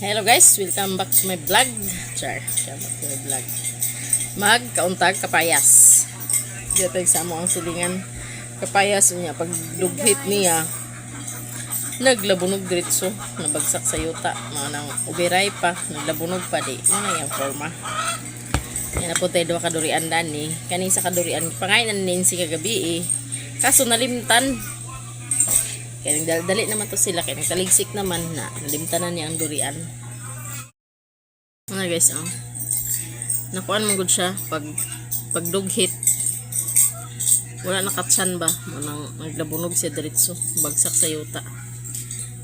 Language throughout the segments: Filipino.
Hello guys, welcome back to my vlog. Welcome back to my vlog. Magkauntag kapayas. Dito sa mo ang silingan kapayas niya pag dughit niya. Naglabunog diretso, nabagsak sa yuta, manang ubiray pa, naglabunog pa di. Ano yung forma? Yan na po tayo ka durian dani. Kani sa kadurian pangainan nin si kagabi eh. Kaso nalimtan. Kaya dali naman to sila, kaya taligsik naman na nalimtanan niya ang durian. Ano guys, oh. Nakuan mo gud siya pag dughit. Wala nakatsan ba? Manang naglabunog siya diretso, bagsak sa yuta.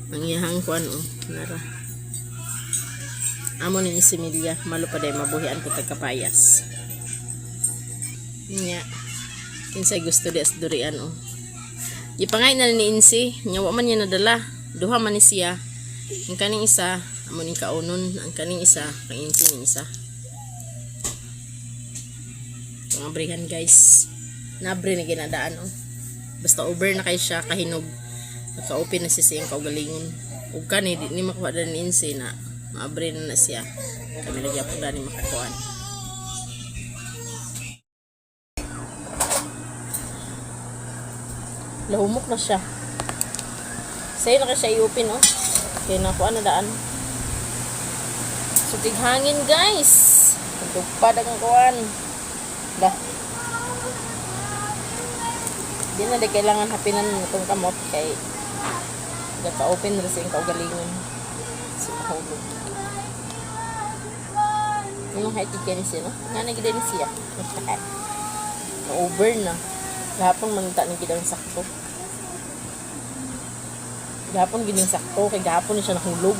Ang iyahang kuan oh, nara. Amo ni similya, malo pa day mabuhian ko tagkapayas. Nya. Kinsay gusto di as durian oh. Ipangay na ni Insi, nya wa man niya nadala. Duha man ni siya. Ang kaning isa, amo ning kaunon, ang kaning isa, kang Insi ning isa. Mga brihan guys. Nabre na ginadaan oh. Basta over na kay siya kahinog. Naka-open na siya siyang kaugalingon. Ug kani di ni makuha dan ni Insi na maabre na siya. Kami lagi po dani makakuan. Lahumok na siya. Sa'yo na siya i-open, oh. Kaya nakuha na daan. Sutig hangin, guys. Tugpad ang kuhan. Dah. Di na di kailangan hapinan itong kamot kay nagka-open na siya yung kaugalingon. Si mahulog. Anong haitig ka ni siya, no? Nga nagigda ni siya. Na-over na. Gahapon manita ni gidang sakto. Gahapon gining sakto kay gahapon ni siya nahulog.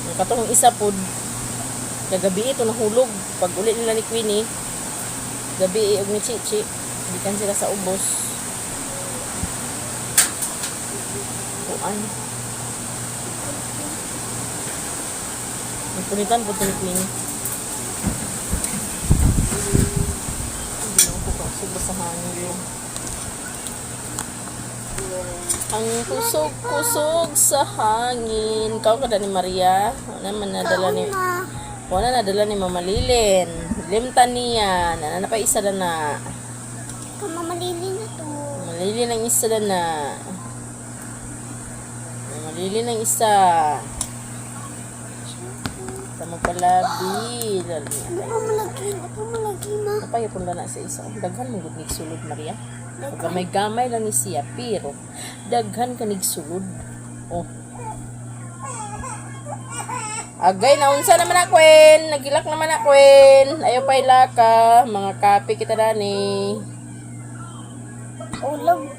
Ang katong isa pod kagabi ito nahulog. Pag uli nila ni Queenie, gabi og ni Chichi, gikan sila sa ubos. Kuan. Punitan po ni Queenie. Sa hangin. Ang kusog-kusog sa hangin. Kau kada ni Maria. Wala nadala ni Mama Lilin. Limtan niya. Nana pa isa na. Mama Lilin na to. Mama Lilin ang isa na. Mama Lilin ang isa. Tama pala, Bill. Apa malagi ma? Napaya po na sa isa. Daghan mo gud sulod, Maria. Gamay-gamay lang ni siya, pero daghan ka sulod. Oh. Agay, naunsa naman ako, Queen. Nagilak naman ako, Queen. Ayaw pa ilaka. Mga kape kita dani. Ulam.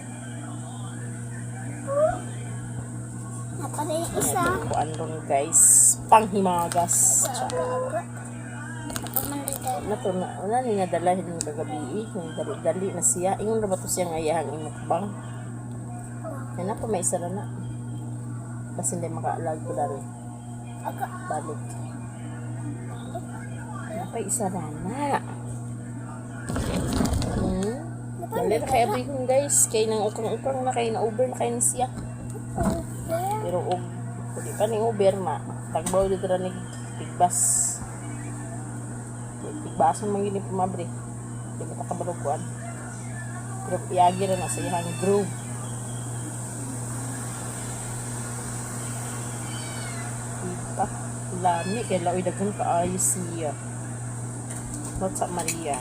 Napala yung isa. Ito po andon, guys. Panghimagas. Nato na una ni nadalahin ng kagabi yung dali na siya ingon ra ba to siya nga iyang imukbang kana pa may isa na basta hindi makaalag ko dali balik pa isa na dali na kaya bihon guys kay nang ukang na kay na over na kay ni siya pero di pa ni over na tagbaw dito ra ni tigbas bason man gini pumabre. Di ba kabalukuan? Pero iagi ra na sa iyang groove. Diba? Lami kay laoy daghan kaayo siya. Not sa Maria.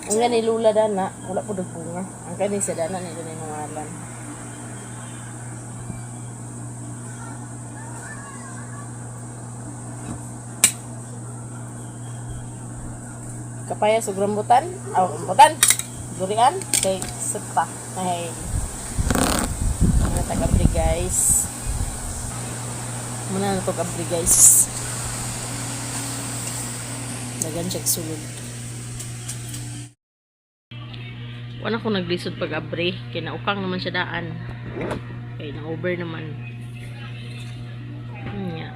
Ang gani lula dana, wala po dagbunga. Ang kani sa dana ni dunay mangalan. Kapaya sa rambutan, rambutan, durian, kay sepa, ay, mga taga-abri guys, muna na ito kabri guys, dagan check sulod, wala ko naglisod pag-abri, kaya naukang naman siya daan, kaya na-over naman,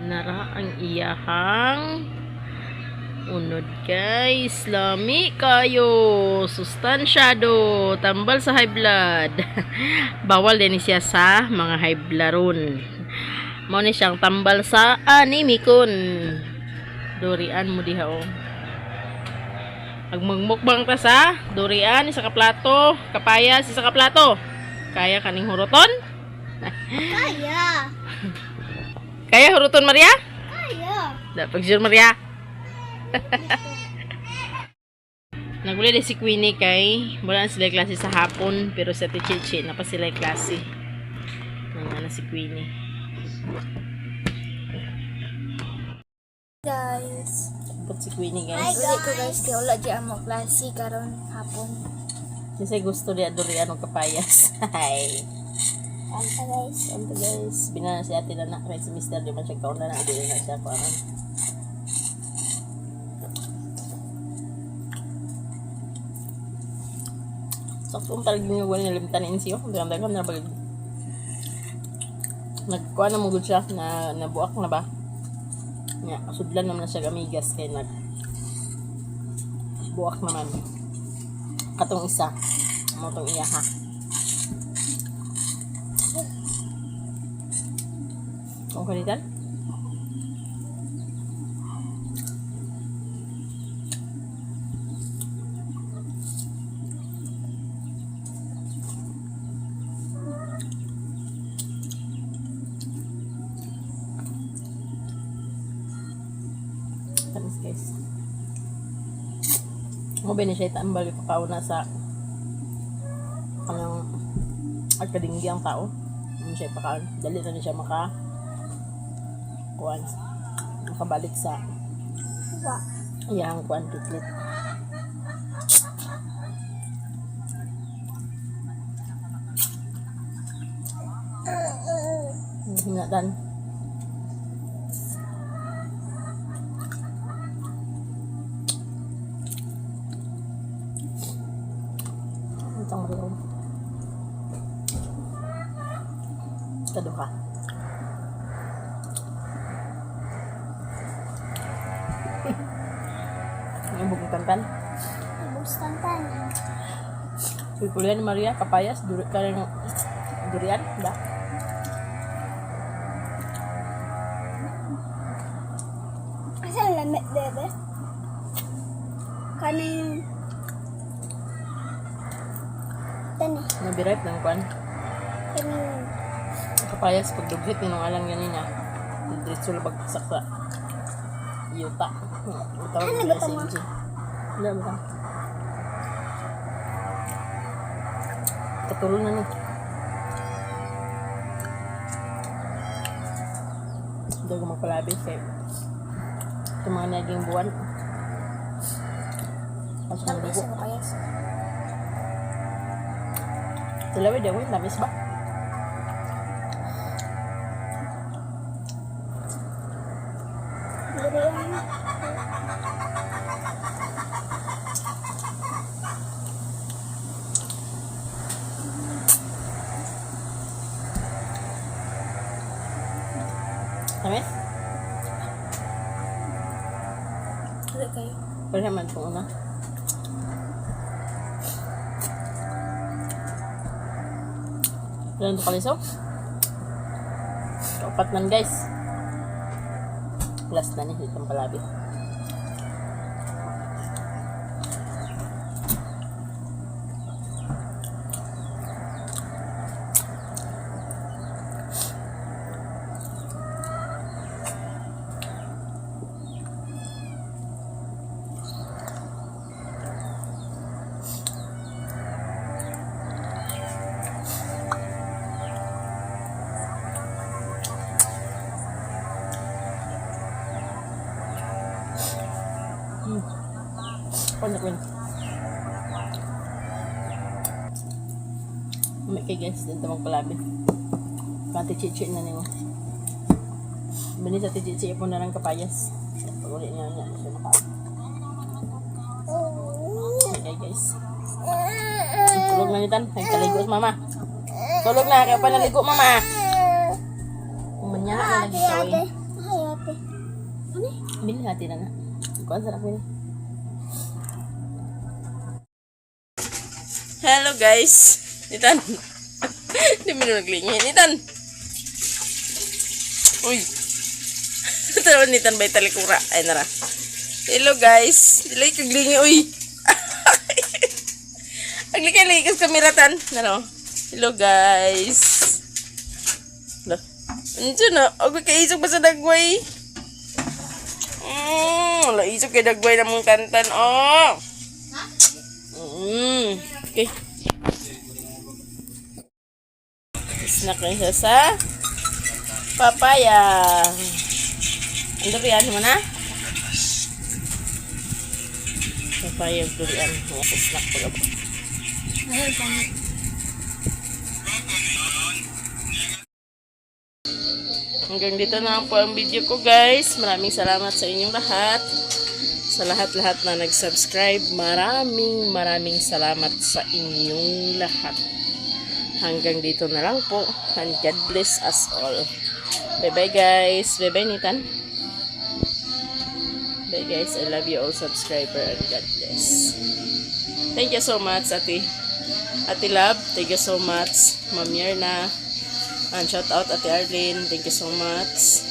nara ang iyahang, unod guys, lami kayo, sustansyado, tambal sa high blood. Bawal din siya sa mga high blood ron. Mao ni siyang tambal sa anime kun. Durian mo diha oh. Ag magmukbang ta sa durian isa ka plato, kapayas isa ka plato. Kaya kaning huruton? Kaya. Kaya huruton Maria? Kaya. Dapat sure Maria. Naguli din si Queenie kay wala na sila klase sa hapon pero sa Tichichi na pa sila klase. Nang si Queenie. Guys, Dapat si Queenie Hi, guys. ulit ko guys kay wala di amo klase karon hapon. Kasi gusto dia durian o kapayas. Hi. Kanta guys. Ano guys, binana si ate na kay si Mr. Di man siya kauna na dili na siya parang. Sakto talaga yung wala nalimtanin siyo. Dagan-dagan na bagay. Nagkuha na mong siya na nabuak na ba? Nga, sudlan naman na siya gamigas kay buak naman. Katong isa. Mo tong iya ha. Kung kanitan? Tamis guys. Mo ba ni siya itambal yung kauna sa kanang agkadinggi ang tao. Ano siya pakaon. Dali na siya kuan makabalik sa Wa. iyang kuan kitlit. Hinatan. Itang rin. Kaduha. Ang bukong kantan. Ibustantan. Kulian Maria, kapayas, durian, ba? Asa lamit bebe? Kaning tani. Nabirep ng kuan. Kaning Kapayas, pag dugit, ninungalan ganina. Diretso labag sa yuta. Tawag Ano nila ba sa tama? engine. Wala ba? Katulong na ni. Hindi ko magpalabi kay ito mga naging buwan. Pasok ng Tamis dugo. ang kapayas. Tilawi, dawin, lamis ba? durian. Lamis? Ulit kayo. Pero naman kung una. Ilan ito kaliso? Kapat man guys. Last na ni itong palabi. Ano ko yun? May kay guys, dito magpalabi. Kati chichi na niyo. Bini sa chichi po na ng kapayas. Pag ulit niya niya, siya makaon. Okay guys. Tulog na nitan. Ay, kaligo si mama. Tulog na, kaya pa naligo mama. Umanya na lagi siya Ate. eh. Ay, ate. Ano? Bini hati na na. Kuan sarap yun. Hello guys. Nitan. Hindi mo naglingi. Nitan. Uy. Tara ni Tanbay talikura. Ay nara. Hello guys. Dilay kaglingi uy. Aglikay-likay kas kameratan. Naro. Hello guys. Lah. Andiyan na. Ako kaisog pa sa dagway. Wala isog kay dagway na mong kantan. Oh. Okay. Snack na siya sa papaya. Ang durian mo na? Papaya durian. Mga snack pala po. Ayun, pangit. Hanggang dito na lang po ang video ko guys. Maraming salamat sa inyong lahat. Sa lahat-lahat na nag-subscribe, maraming salamat sa inyong lahat. Hanggang dito na lang po. And God bless us all. Bye-bye guys. Bye-bye Nitan. Bye guys. I love you all subscriber and God bless. Thank you so much Ate Love. Thank you so much Ma'am Yerna. And shout out Ate Arlene. Thank you so much.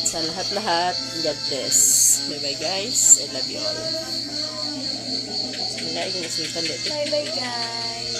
Sa lahat-lahat, God bless. Bye-bye guys. I love you all. Bye-bye guys. Bye-bye, guys.